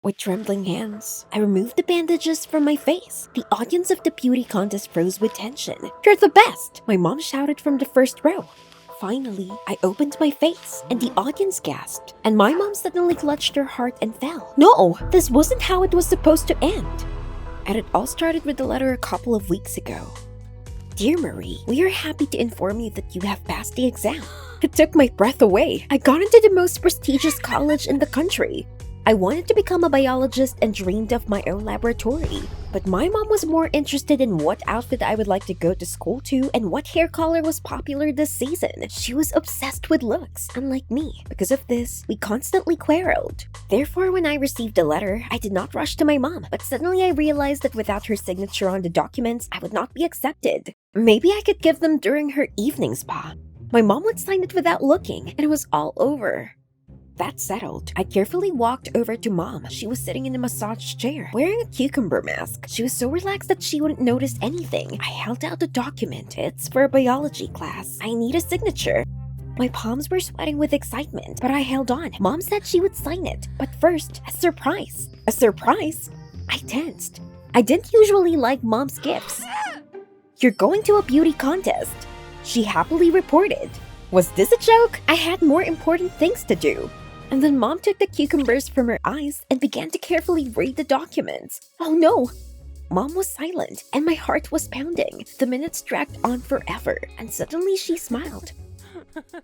With trembling hands, I removed the bandages from my face. The audience of the beauty contest froze with tension. "You're the best!" my mom shouted from the first row. Finally, I opened my face, and the audience gasped, and my mom suddenly clutched her heart and fell. No, this wasn't how it was supposed to end. And it all started with a letter a couple of weeks ago. "Dear Marie, we are happy to inform you that you have passed the exam." It took my breath away. I got into the most prestigious college in the country. I wanted to become a biologist and dreamed of my own laboratory. But my mom was more interested in what outfit I would like to go to school to and what hair color was popular this season. She was obsessed with looks, unlike me. Because of this, we constantly quarreled. Therefore, when I received the letter, I did not rush to my mom. But suddenly I realized that without her signature on the documents, I would not be accepted. Maybe I could give them during her evening spa. My mom would sign it without looking, and it was all over. That settled, I carefully walked over to Mom. She was sitting in a massage chair, wearing a cucumber mask. She was so relaxed that she wouldn't notice anything. I held out the document. "It's for a biology class. I need a signature." My palms were sweating with excitement, but I held on. Mom said she would sign it, but first, a surprise. A surprise? I tensed. I didn't usually like Mom's gifts. "You're going to a beauty contest," she happily reported. Was this a joke? I had more important things to do. And then Mom took the cucumbers from her eyes and began to carefully read the documents. Oh no! Mom was silent, and my heart was pounding. The minutes dragged on forever, and suddenly she smiled.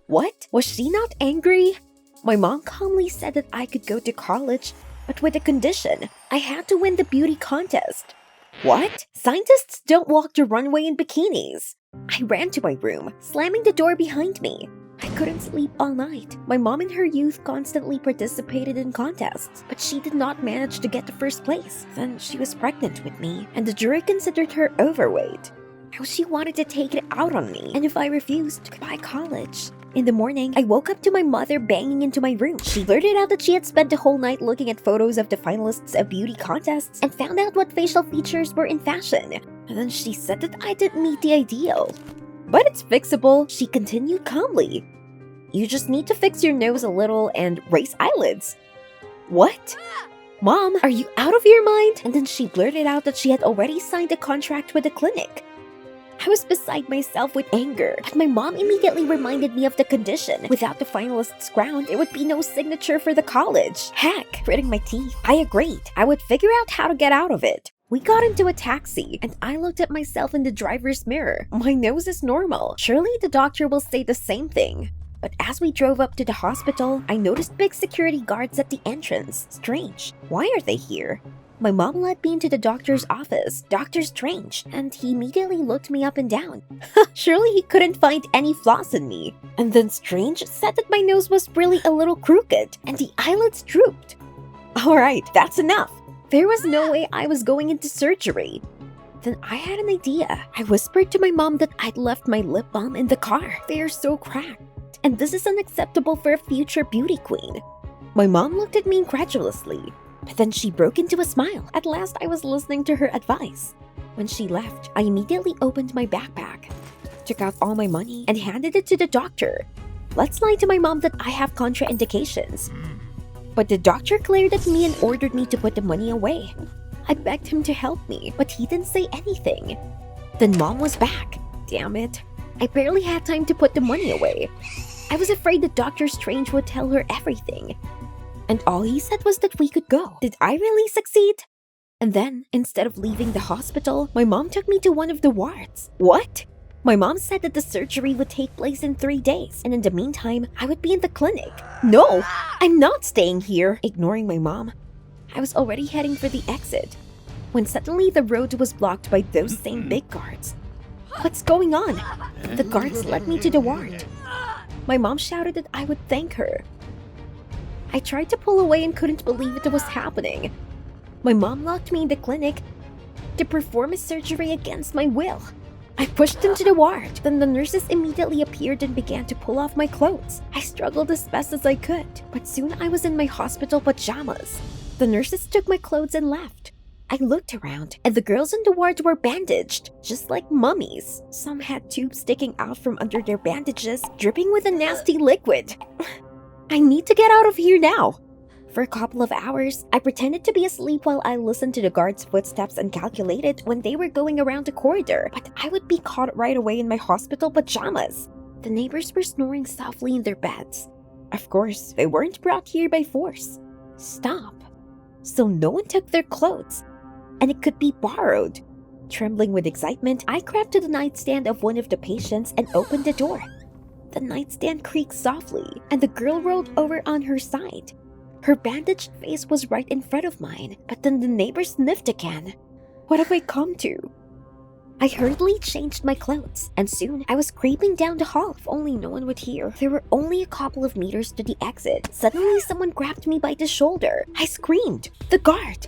What? Was she not angry? My mom calmly said that I could go to college, but with a condition. I had to win the beauty contest. What? Scientists don't walk the runway in bikinis. I ran to my room, slamming the door behind me. I couldn't sleep all night. My mom in her youth constantly participated in contests, but she did not manage to get the first place. Then she was pregnant with me, and the jury considered her overweight. How she wanted to take it out on me, and if I refused, goodbye college. In the morning, I woke up to my mother banging into my room. She blurted out that she had spent the whole night looking at photos of the finalists of beauty contests and found out what facial features were in fashion. And then she said that I didn't meet the ideal. "But it's fixable," she continued calmly. "You just need to fix your nose a little and raise eyelids." What? "Mom, are you out of your mind?" And then she blurted out that she had already signed a contract with the clinic. I was beside myself with anger, but my mom immediately reminded me of the condition. Without the finalist's crown, there would be no signature for the college. Heck, gritting my teeth, I agreed. I would figure out how to get out of it. We got into a taxi, and I looked at myself in the driver's mirror. My nose is normal. Surely the doctor will say the same thing. But as we drove up to the hospital, I noticed big security guards at the entrance. Strange. Why are they here? My mom led me into the doctor's office, Dr. Strange, and he immediately looked me up and down. Surely he couldn't find any flaws in me. And then Strange said that my nose was really a little crooked, and the eyelids drooped. Alright, that's enough. There was no way I was going into surgery. Then I had an idea. I whispered to my mom that I'd left my lip balm in the car. They are so cracked, and this is unacceptable for a future beauty queen. My mom looked at me incredulously, but then she broke into a smile. At last I was listening to her advice. When she left, I immediately opened my backpack, took out all my money, and handed it to the doctor. Let's lie to my mom that I have contraindications. But the doctor glared at me and ordered me to put the money away. I begged him to help me, but he didn't say anything. Then Mom was back. Damn it. I barely had time to put the money away. I was afraid that Dr. Strange would tell her everything. And all he said was that we could go. Did I really succeed? And then, instead of leaving the hospital, my mom took me to one of the wards. What? My mom said that the surgery would take place in 3 days, and in the meantime, I would be in the clinic. No, I'm not staying here. Ignoring my mom, I was already heading for the exit, when suddenly the road was blocked by those same big guards. What's going on? The guards led me to the ward. My mom shouted that I would thank her. I tried to pull away and couldn't believe it was happening. My mom locked me in the clinic to perform a surgery against my will. I pushed into the ward. Then the nurses immediately appeared and began to pull off my clothes. I struggled as best as I could, but soon I was in my hospital pajamas. The nurses took my clothes and left. I looked around, and the girls in the ward were bandaged, just like mummies. Some had tubes sticking out from under their bandages, dripping with a nasty liquid. I need to get out of here now. For a couple of hours, I pretended to be asleep while I listened to the guards' footsteps and calculated when they were going around the corridor, but I would be caught right away in my hospital pajamas. The neighbors were snoring softly in their beds. Of course, they weren't brought here by force. Stop. So no one took their clothes, and it could be borrowed. Trembling with excitement, I crept to the nightstand of one of the patients and opened the door. The nightstand creaked softly, and the girl rolled over on her side. Her bandaged face was right in front of mine, but then the neighbor sniffed again. What have I come to? I hurriedly changed my clothes, and soon I was creeping down the hall if only no one would hear. There were only a couple of meters to the exit. Suddenly, someone grabbed me by the shoulder. I screamed, "The guard!"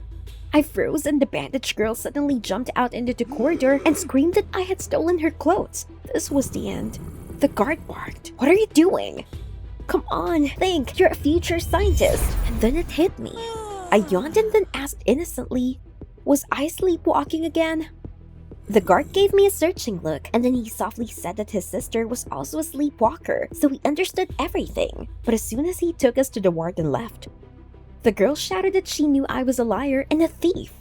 I froze, and the bandaged girl suddenly jumped out into the corridor and screamed that I had stolen her clothes. This was the end. The guard barked, "What are you doing? Come on, think, you're a future scientist." And then it hit me. I yawned and then asked innocently, "Was I sleepwalking again?" The guard gave me a searching look, and then he softly said that his sister was also a sleepwalker, so we understood everything. But as soon as he took us to the ward and left, the girl shouted that she knew I was a liar and a thief.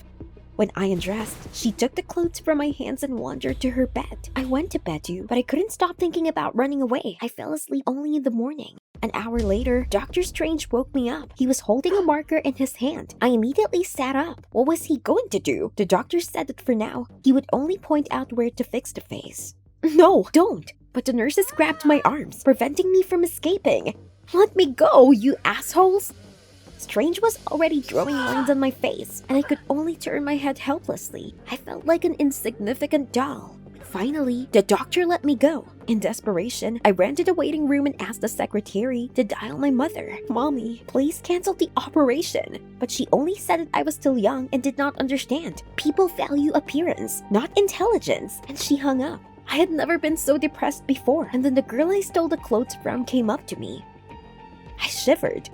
When I undressed, she took the clothes from my hands and wandered to her bed. I went to bed too, but I couldn't stop thinking about running away. I fell asleep only in the morning. An hour later, Dr. Strange woke me up. He was holding a marker in his hand. I immediately sat up. What was he going to do? The doctor said that for now, he would only point out where to fix the face. No, don't! But the nurses grabbed my arms, preventing me from escaping. Let me go, you assholes! Strange was already drawing lines on my face, and I could only turn my head helplessly. I felt like an insignificant doll. Finally, the doctor let me go. In desperation, I ran to the waiting room and asked the secretary to dial my mother. "Mommy, please cancel the operation." But she only said that I was still young and did not understand. People value appearance, not intelligence. And she hung up. I had never been so depressed before, and then the girl I stole the clothes from came up to me. I shivered.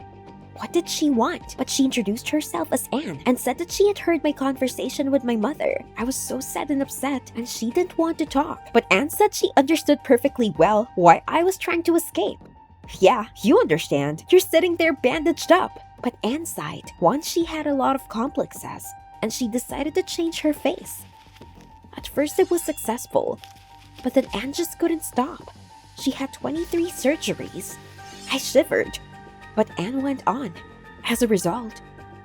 What did she want? But she introduced herself as Anne and said that she had heard my conversation with my mother. I was so sad and upset, and she didn't want to talk. But Anne said she understood perfectly well why I was trying to escape. "Yeah, you understand. You're sitting there bandaged up." But Anne sighed. Once she had a lot of complexes, and she decided to change her face. At first it was successful, but then Anne just couldn't stop. She had 23 surgeries. I shivered. But Anne went on. As a result,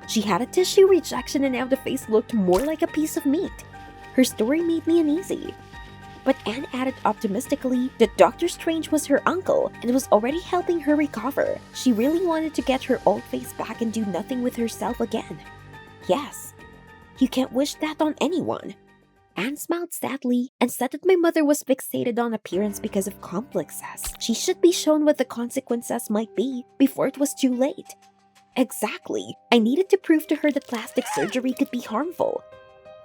she had a tissue rejection and now the face looked more like a piece of meat. Her story made me uneasy. But Anne added optimistically that Dr. Strange was her uncle and was already helping her recover. She really wanted to get her old face back and do nothing with herself again. Yes, you can't wish that on anyone. Anne smiled sadly and said that my mother was fixated on appearance because of complexes. She should be shown what the consequences might be before it was too late. Exactly. I needed to prove to her that plastic surgery could be harmful.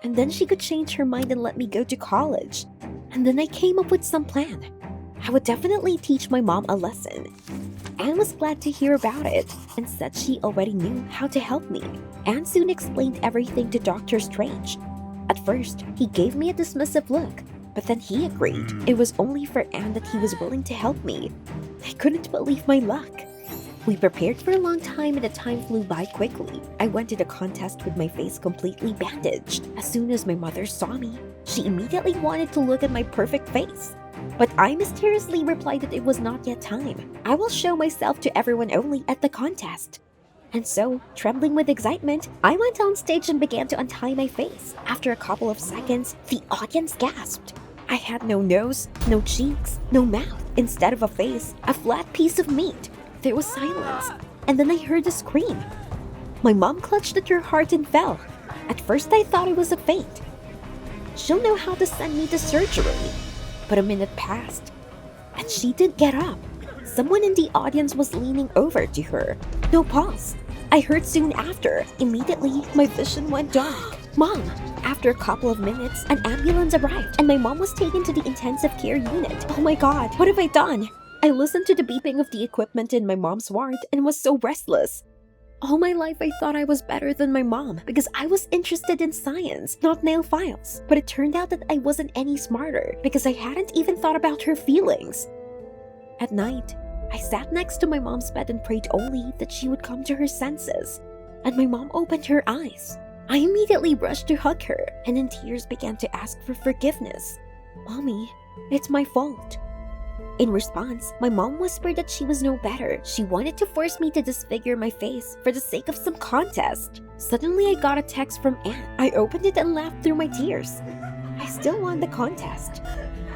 And then she could change her mind and let me go to college. And then I came up with some plan. I would definitely teach my mom a lesson. Anne was glad to hear about it and said she already knew how to help me. Anne soon explained everything to Dr. Strange. At first, he gave me a dismissive look, but then he agreed. It was only for Anne that he was willing to help me. I couldn't believe my luck. We prepared for a long time and the time flew by quickly. I went to the contest with my face completely bandaged. As soon as my mother saw me, she immediately wanted to look at my perfect face. But I mysteriously replied that it was not yet time. I will show myself to everyone only at the contest. And so, trembling with excitement, I went on stage and began to untie my face. After a couple of seconds, the audience gasped. I had no nose, no cheeks, no mouth. Instead of a face, a flat piece of meat. There was silence, and then I heard a scream. My mom clutched at her heart and fell. At first I thought it was a faint. She'll know how to send me to surgery. But a minute passed, and she didn't get up. Someone in the audience was leaning over to her. No pause. I heard soon after. Immediately, my vision went dark. Mom! After a couple of minutes, an ambulance arrived, and my mom was taken to the intensive care unit. Oh my god, what have I done? I listened to the beeping of the equipment in my mom's ward and was so restless. All my life I thought I was better than my mom because I was interested in science, not nail files. But it turned out that I wasn't any smarter because I hadn't even thought about her feelings. At night, I sat next to my mom's bed and prayed only that she would come to her senses. And my mom opened her eyes. I immediately rushed to hug her and in tears began to ask for forgiveness. "Mommy, it's my fault." In response, my mom whispered that she was no better. She wanted to force me to disfigure my face for the sake of some contest. Suddenly, I got a text from Anne. I opened it and laughed through my tears. I still won the contest.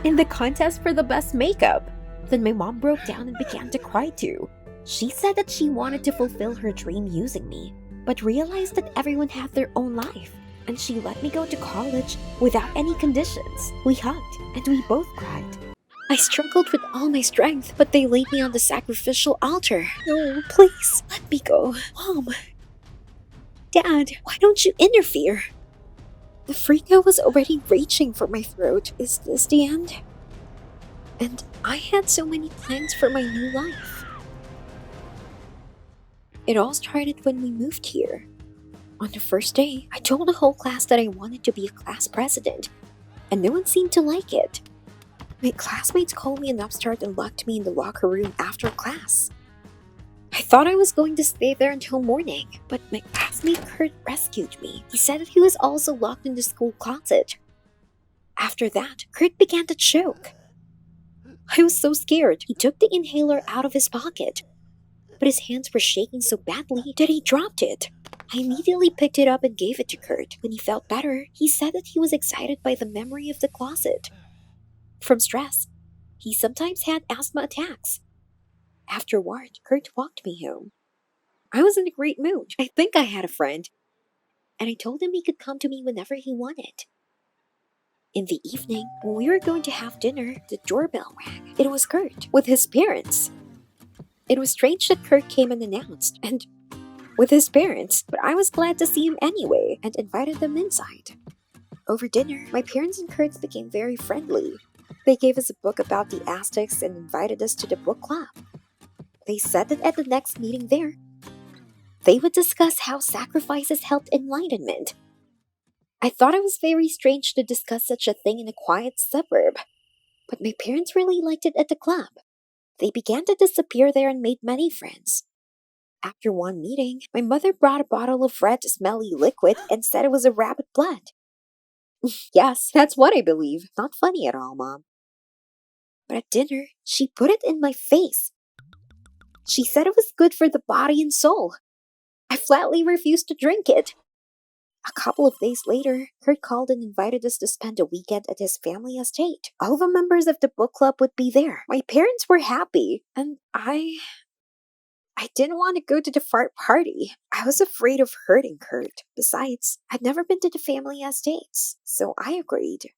In the contest for the best makeup. Then my mom broke down and began to cry too. She said that she wanted to fulfill her dream using me, but realized that everyone had their own life. And she let me go to college without any conditions. We hugged and we both cried. I struggled with all my strength, but they laid me on the sacrificial altar. "No, please, let me go. Mom. Dad, why don't you interfere?" The freak-out was already reaching for my throat. Is this the end? And I had so many plans for my new life. It all started when we moved here. On the first day, I told the whole class that I wanted to be a class president, and no one seemed to like it. My classmates called me an upstart and locked me in the locker room after class. I thought I was going to stay there until morning, but my classmate Kurt rescued me. He said that he was also locked in the school closet. After that, Kurt began to choke. I was so scared. He took the inhaler out of his pocket, but his hands were shaking so badly that he dropped it. I immediately picked it up and gave it to Kurt. When he felt better, he said that he was excited by the memory of the closet. From stress, he sometimes had asthma attacks. Afterward, Kurt walked me home. I was in a great mood. I think I had a friend. And I told him he could come to me whenever he wanted. In the evening, when we were going to have dinner, the doorbell rang. It was Kurt, with his parents. It was strange that Kurt came unannounced, and with his parents, but I was glad to see him anyway, and invited them inside. Over dinner, my parents and Kurt became very friendly. They gave us a book about the Aztecs and invited us to the book club. They said that at the next meeting there, they would discuss how sacrifices helped enlightenment. I thought it was very strange to discuss such a thing in a quiet suburb, but my parents really liked it at the club. They began to disappear there and made many friends. After one meeting, my mother brought a bottle of red, smelly liquid and said it was a rabbit blood. Yes, that's what I believe. Not funny at all, Mom. But at dinner, she put it in my face. She said it was good for the body and soul. I flatly refused to drink it. A couple of days later, Kurt called and invited us to spend a weekend at his family estate. All the members of the book club would be there. My parents were happy, and I didn't want to go to the fart party. I was afraid of hurting Kurt. Besides, I'd never been to the family estates, so I agreed.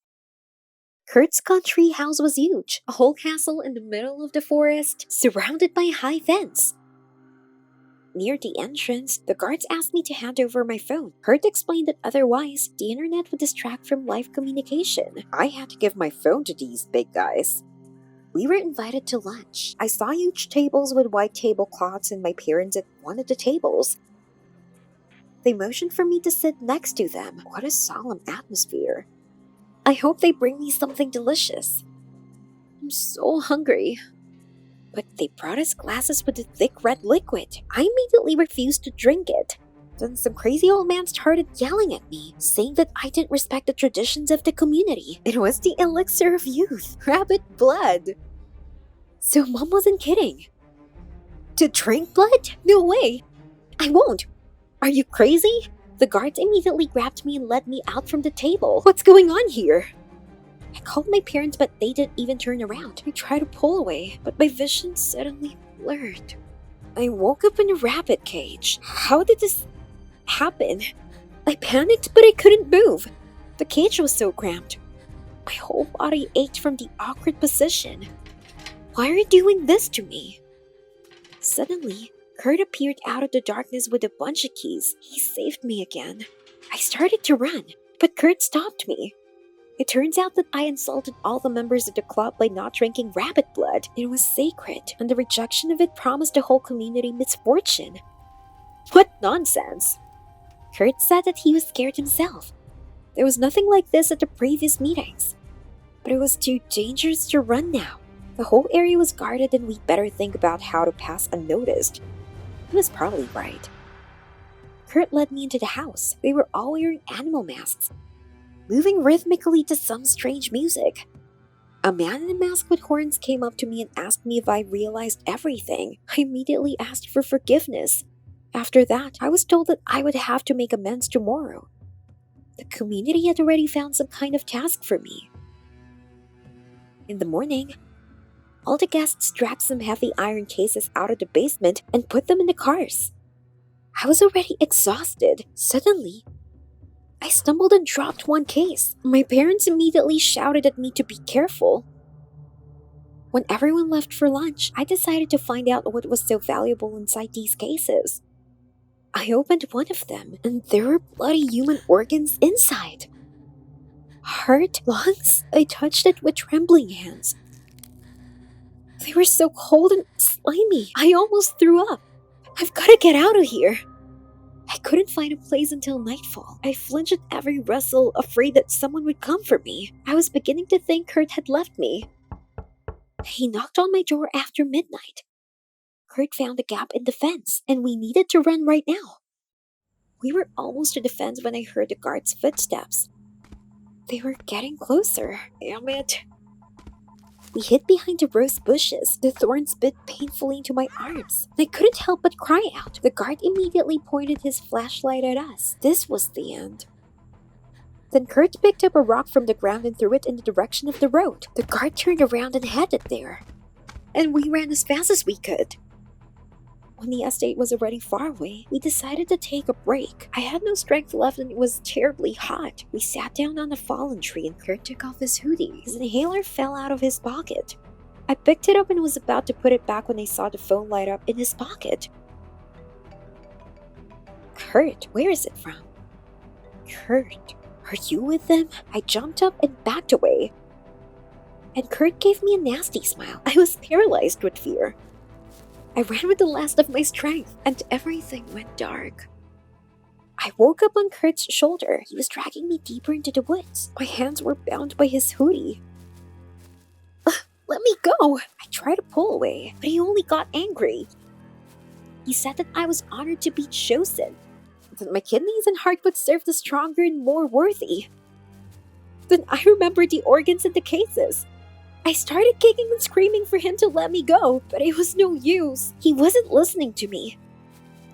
Kurt's country house was huge, a whole castle in the middle of the forest, surrounded by a high fence. Near the entrance, the guards asked me to hand over my phone. Kurt explained that otherwise, the internet would distract from live communication. I had to give my phone to these big guys. We were invited to lunch. I saw huge tables with white tablecloths and my parents at one of the tables. They motioned for me to sit next to them. What a solemn atmosphere. I hope they bring me something delicious. I'm so hungry. But they brought us glasses with a thick red liquid. I immediately refused to drink it. Then some crazy old man started yelling at me, saying that I didn't respect the traditions of the community. It was the elixir of youth, rabbit blood. So Mom wasn't kidding. To drink blood? No way. I won't. Are you crazy? The guards immediately grabbed me and led me out from the table. What's going on here? I called my parents, but they didn't even turn around. I tried to pull away, but my vision suddenly blurred. I woke up in a rabbit cage. How did this happen? I panicked, but I couldn't move. The cage was so cramped. My whole body ached from the awkward position. Why are you doing this to me? Suddenly, Kurt appeared out of the darkness with a bunch of keys. He saved me again. I started to run, but Kurt stopped me. It turns out that I insulted all the members of the club by not drinking rabbit blood. It was sacred, and the rejection of it promised the whole community misfortune. What nonsense! Kurt said that he was scared himself. There was nothing like this at the previous meetings. But it was too dangerous to run now. The whole area was guarded and we'd better think about how to pass unnoticed. He was probably right. Kurt led me into the house. They were all wearing animal masks, moving rhythmically to some strange music. A man in a mask with horns came up to me and asked me if I realized everything. I immediately asked for forgiveness. After that, I was told that I would have to make amends tomorrow. The community had already found some kind of task for me. In the morning, all the guests dragged some heavy iron cases out of the basement and put them in the cars. I was already exhausted. Suddenly, I stumbled and dropped one case. My parents immediately shouted at me to be careful. When everyone left for lunch, I decided to find out what was so valuable inside these cases. I opened one of them, and there were bloody human organs inside. Heart, lungs. I touched it with trembling hands. They were so cold and slimy. I almost threw up. I've got to get out of here. I couldn't find a place until nightfall. I flinched at every rustle, afraid that someone would come for me. I was beginning to think Kurt had left me. He knocked on my door after midnight. Kurt found a gap in the fence, and we needed to run right now. We were almost to the fence when I heard the guard's footsteps. They were getting closer. Damn it. We hid behind the rose bushes. The thorns bit painfully into my arms. I couldn't help but cry out. The guard immediately pointed his flashlight at us. This was the end. Then Kurt picked up a rock from the ground and threw it in the direction of the road. The guard turned around and headed there. And we ran as fast as we could. When the estate was already far away, we decided to take a break. I had no strength left and it was terribly hot. We sat down on a fallen tree and Kurt took off his hoodie. His inhaler fell out of his pocket. I picked it up and was about to put it back when I saw the phone light up in his pocket. Kurt, where is it from? Kurt, are you with them? I jumped up and backed away. And Kurt gave me a nasty smile. I was paralyzed with fear. I ran with the last of my strength, and everything went dark. I woke up on Kurt's shoulder. He was dragging me deeper into the woods. My hands were bound by his hoodie. Let me go! I tried to pull away, but he only got angry. He said that I was honored to be chosen, that my kidneys and heart would serve the stronger and more worthy. Then I remembered the organs in the cases. I started kicking and screaming for him to let me go, but it was no use. He wasn't listening to me.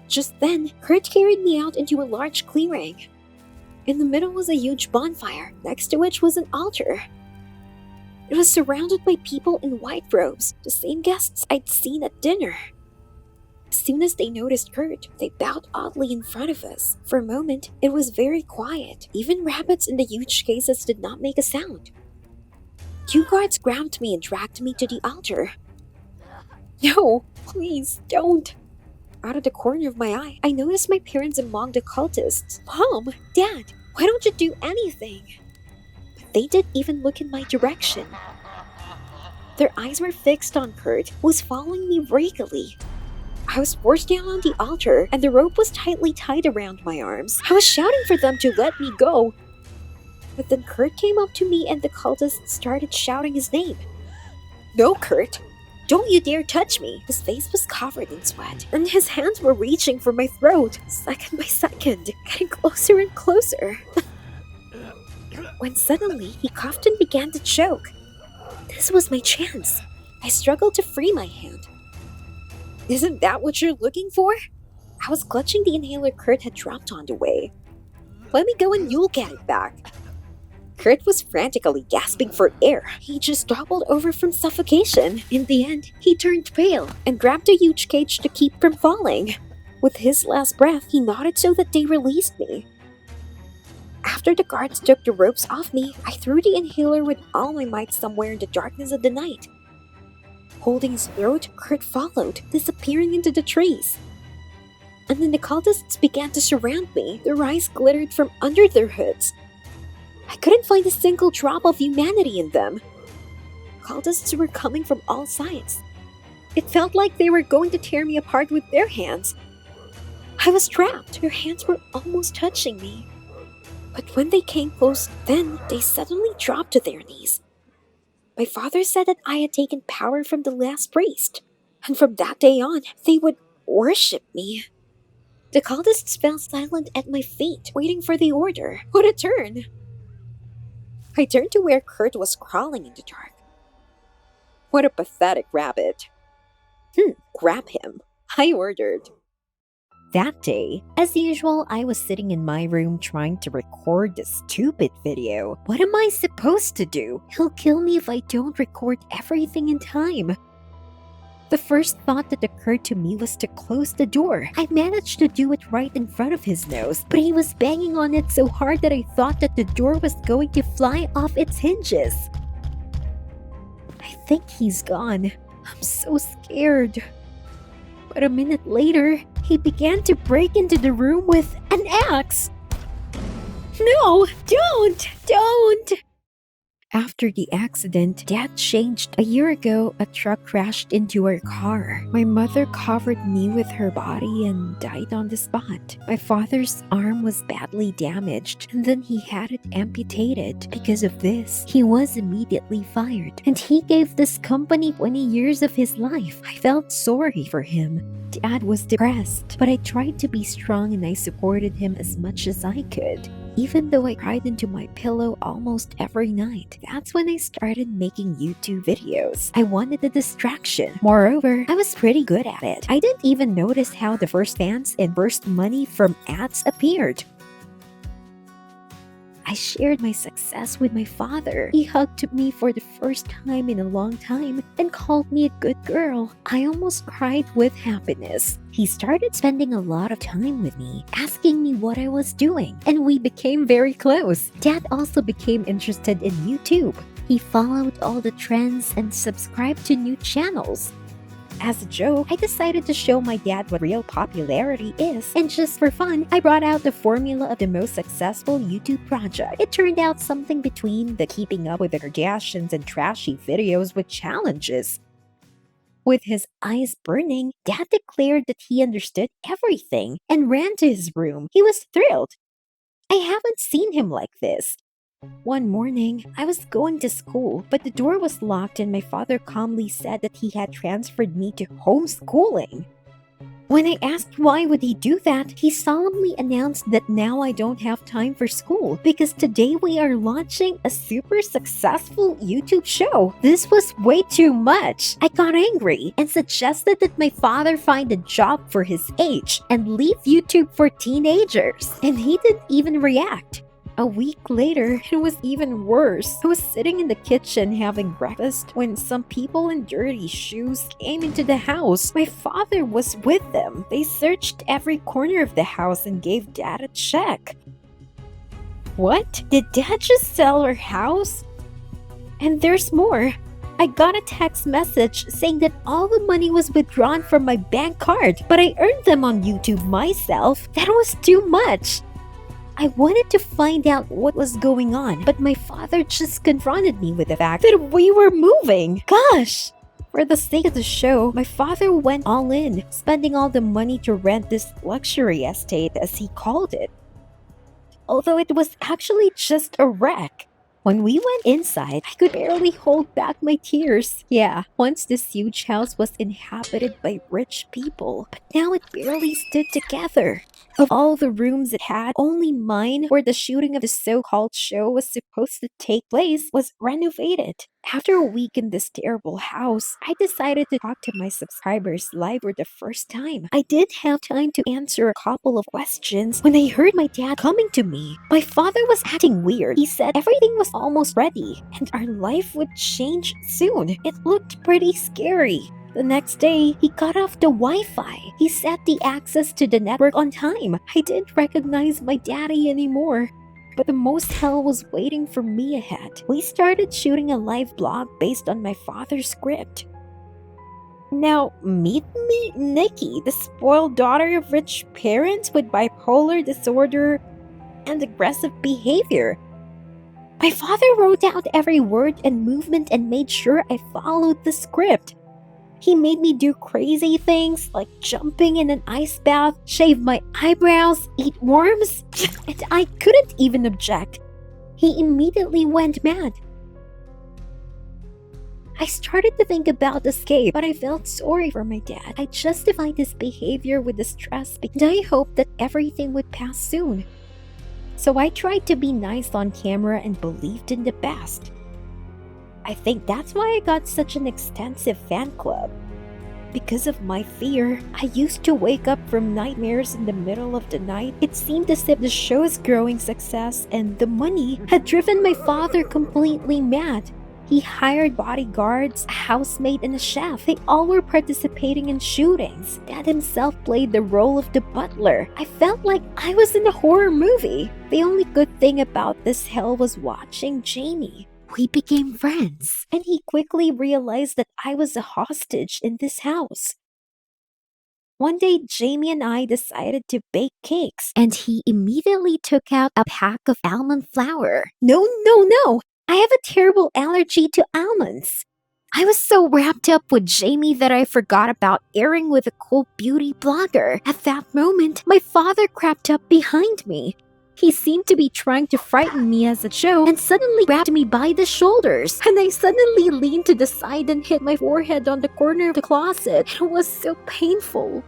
Just then, Kurt carried me out into a large clearing. In the middle was a huge bonfire, next to which was an altar. It was surrounded by people in white robes, the same guests I'd seen at dinner. As soon as they noticed Kurt, they bowed oddly in front of us. For a moment, it was very quiet. Even rabbits in the huge cases did not make a sound. 2 guards grabbed me and dragged me to the altar. No, please, don't. Out of the corner of my eye, I noticed my parents among the cultists. Mom, Dad, why don't you do anything? But they didn't even look in my direction. Their eyes were fixed on Kurt, who was following me regally. I was forced down on the altar, and the rope was tightly tied around my arms. I was shouting for them to let me go. But then Kurt came up to me and the cultists started shouting his name. No, Kurt! Don't you dare touch me! His face was covered in sweat, and his hands were reaching for my throat, second by second, getting closer and closer. When suddenly, he coughed and began to choke. This was my chance. I struggled to free my hand. Isn't that what you're looking for? I was clutching the inhaler Kurt had dropped on the way. Let me go and you'll get it back. Kurt was frantically gasping for air. He just toppled over from suffocation. In the end, he turned pale and grabbed a huge cage to keep from falling. With his last breath, he nodded so that they released me. After the guards took the ropes off me, I threw the inhaler with all my might somewhere in the darkness of the night. Holding his throat, Kurt followed, disappearing into the trees. And then the cultists began to surround me. Their eyes glittered from under their hoods. I couldn't find a single drop of humanity in them. Cultists were coming from all sides. It felt like they were going to tear me apart with their hands. I was trapped. Their hands were almost touching me. But when they came close, then they suddenly dropped to their knees. My father said that I had taken power from the last priest, and from that day on, they would worship me. The cultists fell silent at my feet, waiting for the order. What a turn! I turned to where Kurt was crawling in the dark. What a pathetic rabbit. Grab him, I ordered. That day, as usual, I was sitting in my room trying to record this stupid video. What am I supposed to do? He'll kill me if I don't record everything in time. The first thought that occurred to me was to close the door. I managed to do it right in front of his nose, but he was banging on it so hard that I thought that the door was going to fly off its hinges. I think he's gone. I'm so scared. But a minute later, he began to break into the room with an axe. No, don't! After the accident, Dad changed. A year ago, a truck crashed into our car. My mother covered me with her body and died on the spot. My father's arm was badly damaged, and then he had it amputated. Because of this, he was immediately fired, and he gave this company 20 years of his life. I felt sorry for him. Dad was depressed, but I tried to be strong and I supported him as much as I could. Even though I cried into my pillow almost every night, that's when I started making YouTube videos. I wanted a distraction. Moreover, I was pretty good at it. I didn't even notice how the first fans and first money from ads appeared. I shared my success with my father. He hugged me for the first time in a long time and called me a good girl. I almost cried with happiness. He started spending a lot of time with me, asking me what I was doing, and we became very close. Dad also became interested in YouTube. He followed all the trends and subscribed to new channels. As a joke, I decided to show my dad what real popularity is, and just for fun, I brought out the formula of the most successful YouTube project. It turned out something between the Keeping Up with the Kardashians and trashy videos with challenges. With his eyes burning, Dad declared that he understood everything and ran to his room. He was thrilled. I haven't seen him like this. One morning, I was going to school, but the door was locked and my father calmly said that he had transferred me to homeschooling. When I asked why would he do that, he solemnly announced that now I don't have time for school because today we are launching a super successful YouTube show. This was way too much. I got angry and suggested that my father find a job for his age and leave YouTube for teenagers, and he didn't even react. A week later, it was even worse. I was sitting in the kitchen having breakfast when some people in dirty shoes came into the house. My father was with them. They searched every corner of the house and gave Dad a check. What? Did Dad just sell our house? And there's more. I got a text message saying that all the money was withdrawn from my bank card, but I earned them on YouTube myself. That was too much. I wanted to find out what was going on, but my father just confronted me with the fact that we were moving. Gosh! For the sake of the show, my father went all in, spending all the money to rent this luxury estate, as he called it. Although it was actually just a wreck. When we went inside, I could barely hold back my tears. Yeah, once this huge house was inhabited by rich people, but now it barely stood together. Of all the rooms it had, only mine, where the shooting of the so-called show was supposed to take place, was renovated. After a week in this terrible house, I decided to talk to my subscribers live for the first time. I did have time to answer a couple of questions when I heard my dad coming to me. My father was acting weird. He said everything was almost ready and our life would change soon. It looked pretty scary. The next day, he cut off the Wi-Fi. He set the access to the network on time. I didn't recognize my daddy anymore. But the most hell was waiting for me ahead. We started shooting a live blog based on my father's script. Now, meet me, Nikki, the spoiled daughter of rich parents with bipolar disorder and aggressive behavior. My father wrote out every word and movement and made sure I followed the script. He made me do crazy things like jumping in an ice bath, shave my eyebrows, eat worms, and I couldn't even object. He immediately went mad. I started to think about escape, but I felt sorry for my dad. I justified his behavior with the stress and I hoped that everything would pass soon. So I tried to be nice on camera and believed in the best. I think that's why I got such an extensive fan club. Because of my fear, I used to wake up from nightmares in the middle of the night. It seemed as if the show's growing success and the money had driven my father completely mad. He hired bodyguards, a housemaid, and a chef. They all were participating in shootings. Dad himself played the role of the butler. I felt like I was in a horror movie. The only good thing about this hell was watching Jamie. We became friends, and he quickly realized that I was a hostage in this house. One day, Jamie and I decided to bake cakes, and he immediately took out a pack of almond flour. No, no, no! I have a terrible allergy to almonds. I was so wrapped up with Jamie that I forgot about airing with a cool beauty blogger. At that moment, my father crept up behind me. He seemed to be trying to frighten me as a joke and suddenly grabbed me by the shoulders. And I suddenly leaned to the side and hit my forehead on the corner of the closet. It was so painful.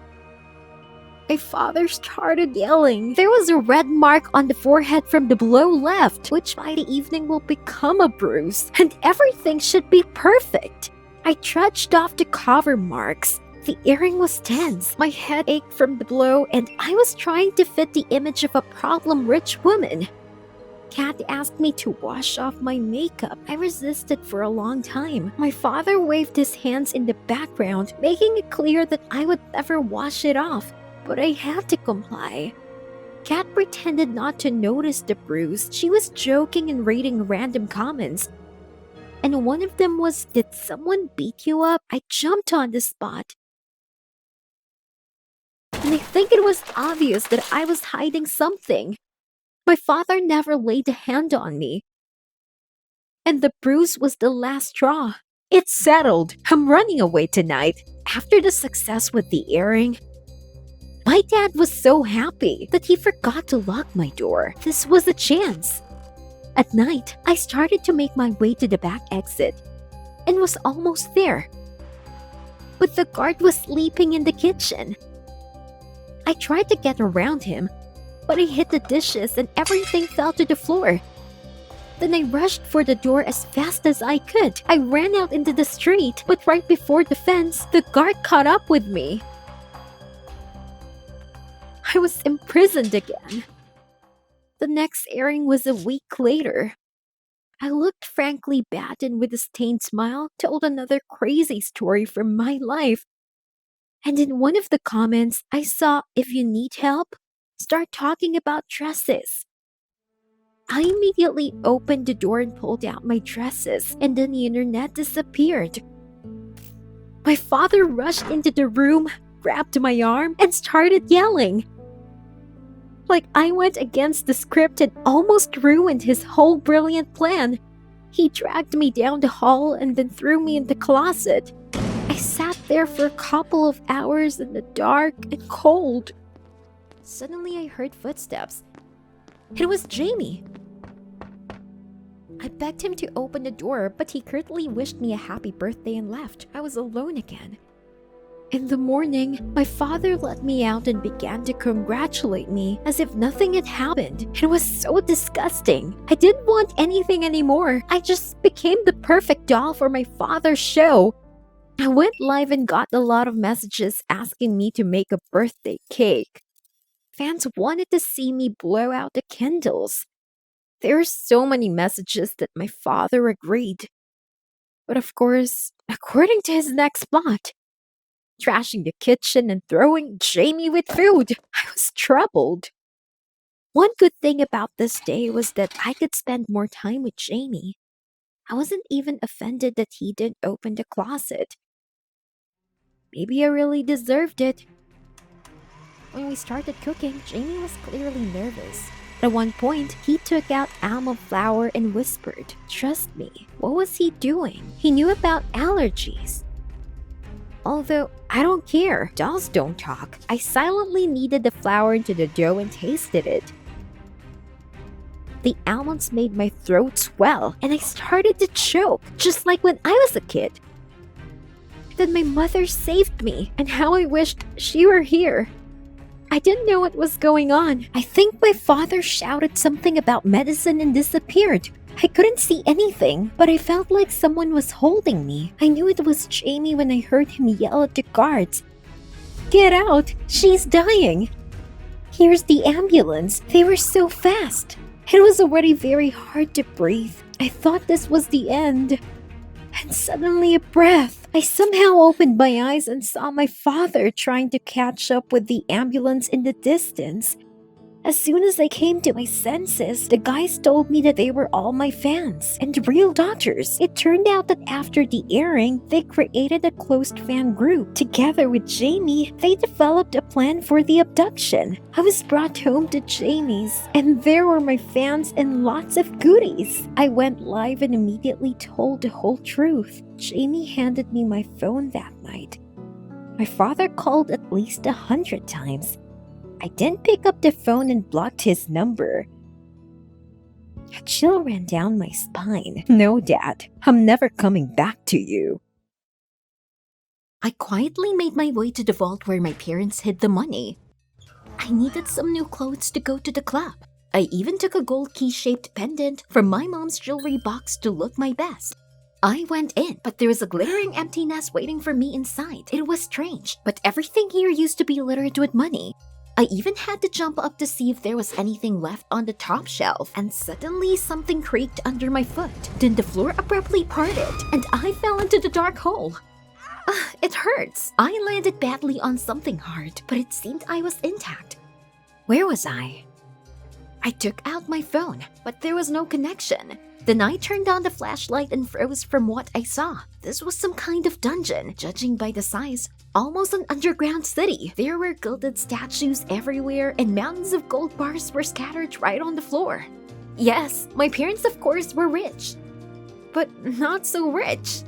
My father started yelling. There was a red mark on the forehead from the blow left, which by the evening will become a bruise, and everything should be perfect. I trudged off to cover marks. The earring was tense, my head ached from the blow, and I was trying to fit the image of a problem-rich woman. Kat asked me to wash off my makeup. I resisted for a long time. My father waved his hands in the background, making it clear that I would never wash it off, but I had to comply. Kat pretended not to notice the bruise. She was joking and reading random comments. And one of them was, "Did someone beat you up?" I jumped on the spot. And I think it was obvious that I was hiding something. My father never laid a hand on me. And the bruise was the last straw. It's settled. I'm running away tonight. After the success with the earring, my dad was so happy that he forgot to lock my door. This was a chance. At night, I started to make my way to the back exit and was almost there. But the guard was sleeping in the kitchen. I tried to get around him, but I hit the dishes and everything fell to the floor. Then I rushed for the door as fast as I could. I ran out into the street, but right before the fence, the guard caught up with me. I was imprisoned again. The next airing was a week later. I looked frankly bad and with a stained smile told another crazy story from my life. And in one of the comments, I saw, "If you need help, start talking about dresses." I immediately opened the door and pulled out my dresses, and then the internet disappeared. My father rushed into the room, grabbed my arm, and started yelling. Like I went against the script and almost ruined his whole brilliant plan. He dragged me down the hall and then threw me in the closet. I sat there for a couple of hours in the dark and cold. Suddenly I heard footsteps. It was Jamie. I begged him to open the door, but he curtly wished me a happy birthday and left. I was alone again. In the morning, my father let me out and began to congratulate me as if nothing had happened. It was so disgusting. I didn't want anything anymore. I just became the perfect doll for my father's show. I went live and got a lot of messages asking me to make a birthday cake. Fans wanted to see me blow out the candles. There were so many messages that my father agreed. But of course, according to his next plot, trashing the kitchen and throwing Jamie with food, I was troubled. One good thing about this day was that I could spend more time with Jamie. I wasn't even offended that he didn't open the closet. Maybe I really deserved it. When we started cooking, Jamie was clearly nervous. At one point, he took out almond flour and whispered, "Trust me." What was he doing? He knew about allergies. Although, I don't care. Dolls don't talk. I silently kneaded the flour into the dough and tasted it. The almonds made my throat swell, and I started to choke, just like when I was a kid. Then my mother saved me, and how I wished she were here. I didn't know what was going on. I think my father shouted something about medicine and disappeared. I couldn't see anything, but I felt like someone was holding me. I knew it was Jamie when I heard him yell at the guards, "Get out! She's dying!" Here's the ambulance. They were so fast. It was already very hard to breathe. I thought this was the end. And suddenly a breath. I somehow opened my eyes and saw my father trying to catch up with the ambulance in the distance. As soon as I came to my senses, the guys told me that they were all my fans and real doctors. It turned out that after the airing, they created a closed fan group. Together with Jamie, they developed a plan for the abduction. I was brought home to Jamie's, and there were my fans and lots of goodies. I went live and immediately told the whole truth. Jamie handed me my phone that night. My father called at least 100 times. I didn't pick up the phone and blocked his number. A chill ran down my spine. No, Dad, I'm never coming back to you. I quietly made my way to the vault where my parents hid the money. I needed some new clothes to go to the club. I even took a gold key-shaped pendant from my mom's jewelry box to look my best. I went in, but there was a glittering emptiness waiting for me inside. It was strange, but everything here used to be littered with money. I even had to jump up to see if there was anything left on the top shelf, and suddenly something creaked under my foot. Then the floor abruptly parted, and I fell into the dark hole. It hurts. I landed badly on something hard, but it seemed I was intact. Where was I? I took out my phone, but there was no connection. Then I turned on the flashlight and froze from what I saw. This was some kind of dungeon, judging by the size. Almost an underground city. There were gilded statues everywhere, and mountains of gold bars were scattered right on the floor. Yes, my parents of course were rich. But not so rich.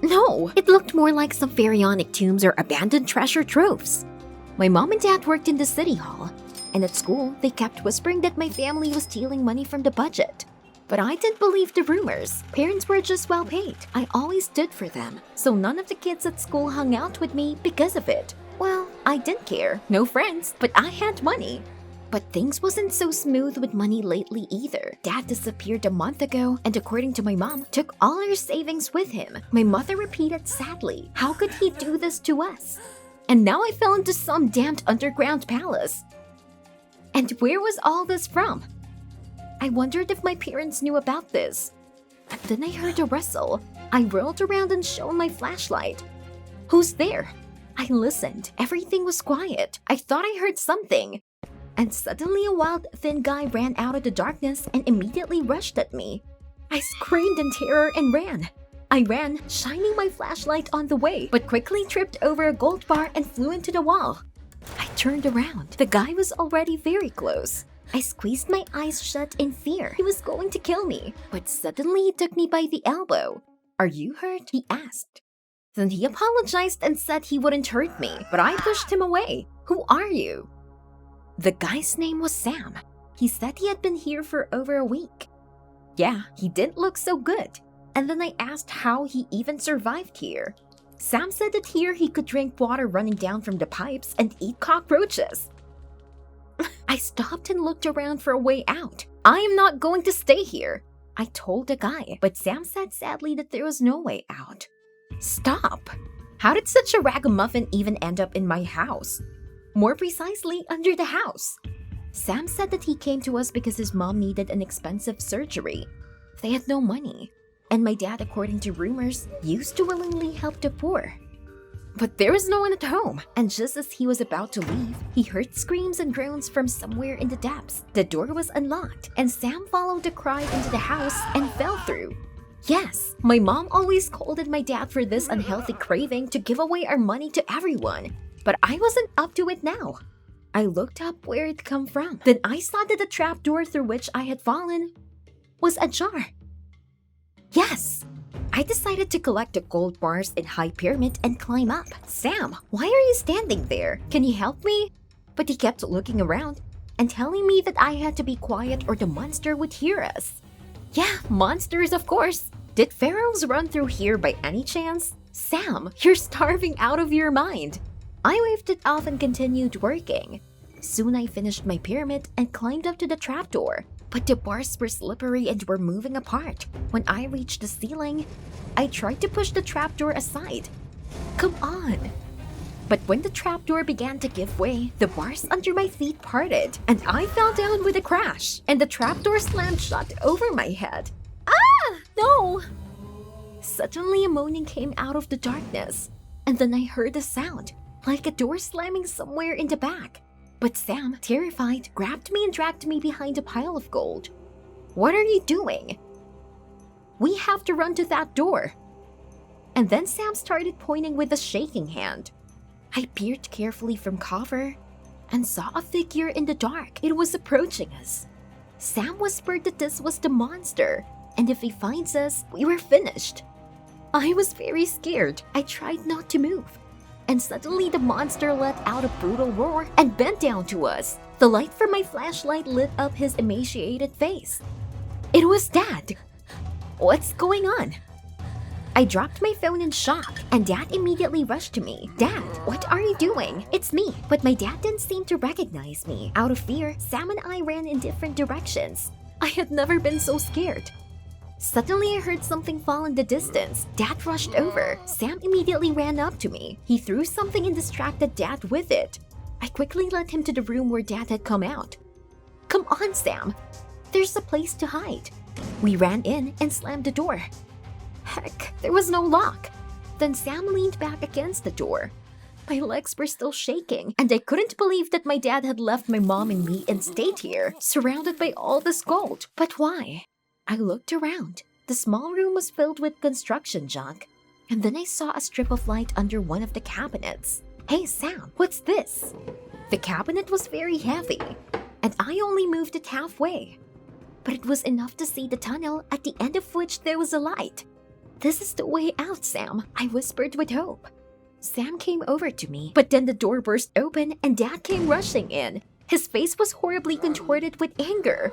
No, it looked more like some pharaonic tombs or abandoned treasure troves. My mom and dad worked in the city hall, and at school they kept whispering that my family was stealing money from the budget. But I didn't believe the rumors. Parents were just well paid. I always stood for them, so none of the kids at school hung out with me because of it. Well, I didn't care. No friends, but I had money. But things wasn't so smooth with money lately either. Dad disappeared a month ago, and according to my mom, took all her savings with him. My mother repeated sadly, how could he do this to us? And now I fell into some damned underground palace. And where was all this from? I wondered if my parents knew about this. But then I heard a rustle. I rolled around and shone my flashlight. Who's there? I listened. Everything was quiet. I thought I heard something. And suddenly a wild, thin guy ran out of the darkness and immediately rushed at me. I screamed in terror and ran. I ran, shining my flashlight on the way, but quickly tripped over a gold bar and flew into the wall. I turned around. The guy was already very close. I squeezed my eyes shut in fear. He was going to kill me. But suddenly he took me by the elbow. "Are you hurt?" he asked. Then he apologized and said he wouldn't hurt me, but I pushed him away. "Who are you?" The guy's name was Sam. He said he had been here for over a week. Yeah, he didn't look so good. And then I asked how he even survived here. Sam said that here he could drink water running down from the pipes and eat cockroaches. I stopped and looked around for a way out. "I am not going to stay here," I told the guy, but Sam said sadly that there was no way out. Stop! How did such a ragamuffin even end up in my house? More precisely, under the house. Sam said that he came to us because his mom needed an expensive surgery. They had no money, and my dad, according to rumors, used to willingly help the poor. But there was no one at home, and just as he was about to leave, he heard screams and groans from somewhere in the depths. The door was unlocked, and Sam followed the cry into the house and fell through. Yes, my mom always scolded my dad for this unhealthy craving to give away our money to everyone, but I wasn't up to it now. I looked up where it come from. Then I saw that the trapdoor through which I had fallen was ajar. Yes! I decided to collect the gold bars in High Pyramid and climb up. "Sam, why are you standing there? Can you help me?" But he kept looking around. and telling me that I had to be quiet or the monster would hear us. Yeah, monsters of course. Did pharaohs run through here by any chance? Sam, you're starving out of your mind. I waved it off and continued working. Soon I finished my pyramid and climbed up to the trapdoor. But the bars were slippery and were moving apart. When I reached the ceiling, I tried to push the trapdoor aside. Come on! But when the trapdoor began to give way, the bars under my feet parted, and I fell down with a crash, and the trapdoor slammed shut over my head. Ah! No! Suddenly a moaning came out of the darkness, and then I heard a sound, like a door slamming somewhere in the back. But Sam, terrified, grabbed me and dragged me behind a pile of gold. What are you doing? We have to run to that door. And then Sam started pointing with a shaking hand. I peered carefully from cover and saw a figure in the dark. It was approaching us. Sam whispered that this was the monster, and if he finds us, we were finished. I was very scared. I tried not to move. And suddenly the monster let out a brutal roar and bent down to us. The light from my flashlight lit up his emaciated face. It was Dad. What's going on? I dropped my phone in shock, and Dad immediately rushed to me. Dad, what are you doing? It's me. But my dad didn't seem to recognize me. Out of fear, Sam and I ran in different directions. I had never been so scared. Suddenly, I heard something fall in the distance. Dad rushed over. Sam immediately ran up to me. He threw something and distracted Dad with it. I quickly led him to the room where Dad had come out. Come on, Sam. There's a place to hide. We ran in and slammed the door. Heck, there was no lock. Then Sam leaned back against the door. My legs were still shaking, and I couldn't believe that my dad had left my mom and me and stayed here, surrounded by all this gold. But why? I looked around. The small room was filled with construction junk, and then I saw a strip of light under one of the cabinets. Hey Sam, what's this? The cabinet was very heavy, and I only moved it halfway. But it was enough to see the tunnel, at the end of which there was a light. This is the way out, Sam, I whispered with hope. Sam came over to me, but then the door burst open and Dad came rushing in. His face was horribly contorted with anger.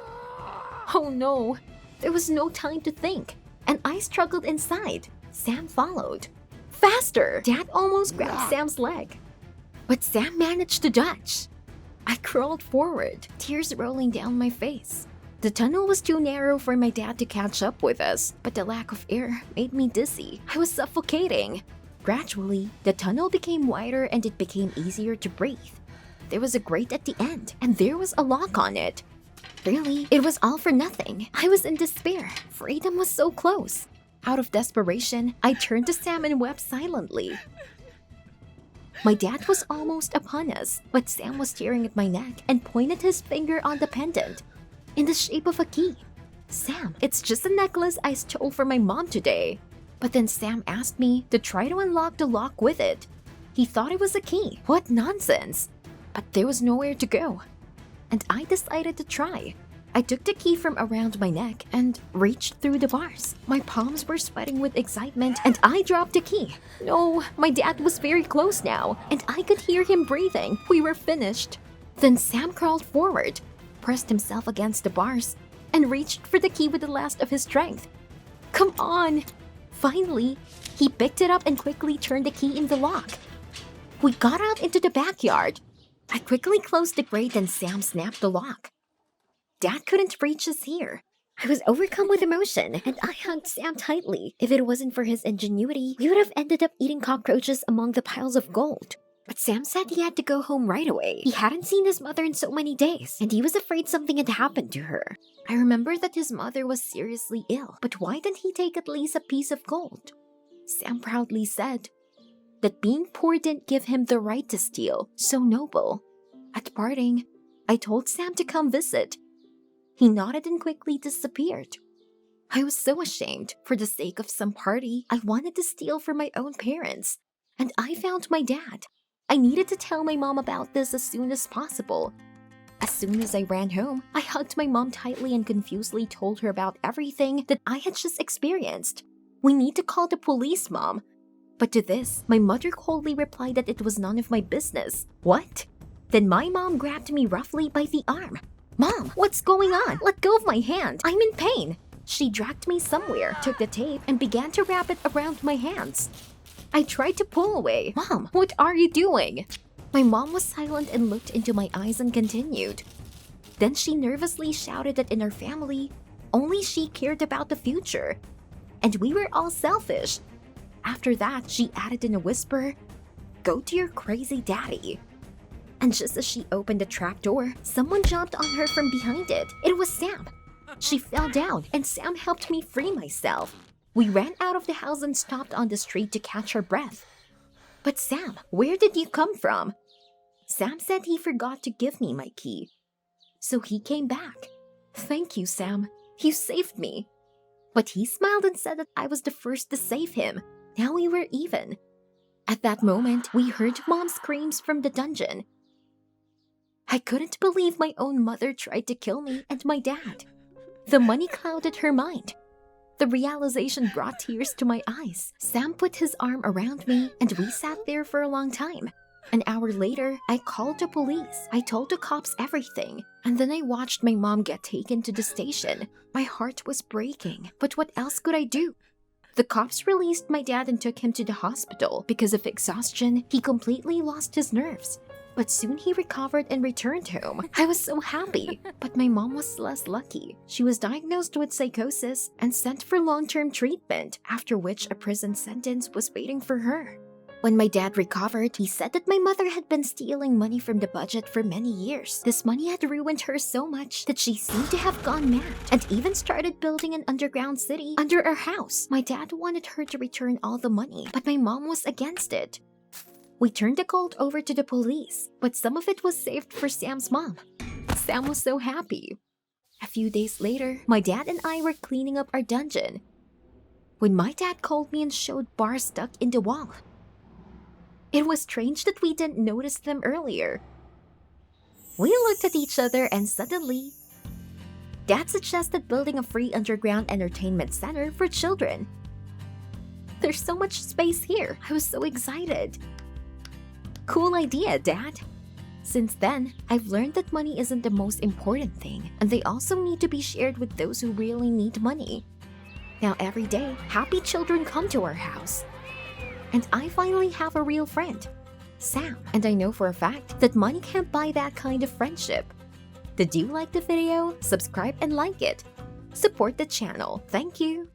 Oh no. There was no time to think, and I struggled inside. Sam followed. Faster! Dad almost grabbed Sam's leg, but Sam managed to dodge. I crawled forward, tears rolling down my face. The tunnel was too narrow for my dad to catch up with us, but the lack of air made me dizzy. I was suffocating. Gradually, the tunnel became wider and it became easier to breathe. There was a grate at the end, and there was a lock on it. Really, it was all for nothing. I was in despair. Freedom was so close. Out of desperation, I turned to Sam and wept silently. My dad was almost upon us, but Sam was staring at my neck and pointed his finger on the pendant, in the shape of a key. Sam, it's just a necklace I stole from my mom today. But then Sam asked me to try to unlock the lock with it. He thought it was a key. What nonsense! But there was nowhere to go, and I decided to try. I took the key from around my neck and reached through the bars. My palms were sweating with excitement and I dropped the key. No, my dad was very close now, and I could hear him breathing. We were finished. Then Sam crawled forward, pressed himself against the bars, and reached for the key with the last of his strength. Come on! Finally, he picked it up and quickly turned the key in the lock. We got out into the backyard. I quickly closed the grate and Sam snapped the lock. Dad couldn't reach us here. I was overcome with emotion, and I hugged Sam tightly. If it wasn't for his ingenuity, we would have ended up eating cockroaches among the piles of gold. But Sam said he had to go home right away. He hadn't seen his mother in so many days, and he was afraid something had happened to her. I remember that his mother was seriously ill, but why didn't he take at least a piece of gold? Sam proudly said that being poor didn't give him the right to steal. So noble. At parting, I told Sam to come visit. He nodded and quickly disappeared. I was so ashamed. For the sake of some party, I wanted to steal from my own parents, and I found my dad. I needed to tell my mom about this as soon as possible. As soon as I ran home, I hugged my mom tightly and confusedly told her about everything that I had just experienced. We need to call the police, Mom. But to this, my mother coldly replied that it was none of my business. What? Then my mom grabbed me roughly by the arm. "Mom, what's going on? Let go of my hand. I'm in pain." She dragged me somewhere, took the tape, and began to wrap it around my hands. I tried to pull away. "Mom, what are you doing?" My mom was silent and looked into my eyes and continued. Then she nervously shouted that in her family, only she cared about the future, and we were all selfish. After that, she added in a whisper, "Go to your crazy daddy." And just as she opened the trapdoor, someone jumped on her from behind it. It was Sam. She fell down, and Sam helped me free myself. We ran out of the house and stopped on the street to catch our breath. "But Sam, where did you come from?" Sam said he forgot to give me my key. So he came back. "Thank you, Sam. You saved me." But he smiled and said that I was the first to save him. Now we were even. At that moment, we heard Mom's screams from the dungeon. I couldn't believe my own mother tried to kill me and my dad. The money clouded her mind. The realization brought tears to my eyes. Sam put his arm around me, and we sat there for a long time. An hour later, I called the police. I told the cops everything, and then I watched my mom get taken to the station. My heart was breaking, but what else could I do? The cops released my dad and took him to the hospital. Because of exhaustion, he completely lost his nerves. But soon he recovered and returned home. I was so happy. But my mom was less lucky. She was diagnosed with psychosis and sent for long-term treatment, after which a prison sentence was waiting for her. When my dad recovered, he said that my mother had been stealing money from the budget for many years. This money had ruined her so much that she seemed to have gone mad and even started building an underground city under our house. My dad wanted her to return all the money, but my mom was against it. We turned the gold over to the police, but some of it was saved for Sam's mom. Sam was so happy. A few days later, my dad and I were cleaning up our dungeon when my dad called me and showed bars stuck in the wall. It was strange that we didn't notice them earlier. We looked at each other and suddenly, Dad suggested building a free underground entertainment center for children. There's so much space here. I was so excited. Cool idea, Dad. Since then, I've learned that money isn't the most important thing, and they also need to be shared with those who really need money. Now every day, happy children come to our house. And I finally have a real friend, Sam. And I know for a fact that money can't buy that kind of friendship. Did you like the video? Subscribe and like it. Support the channel. Thank you.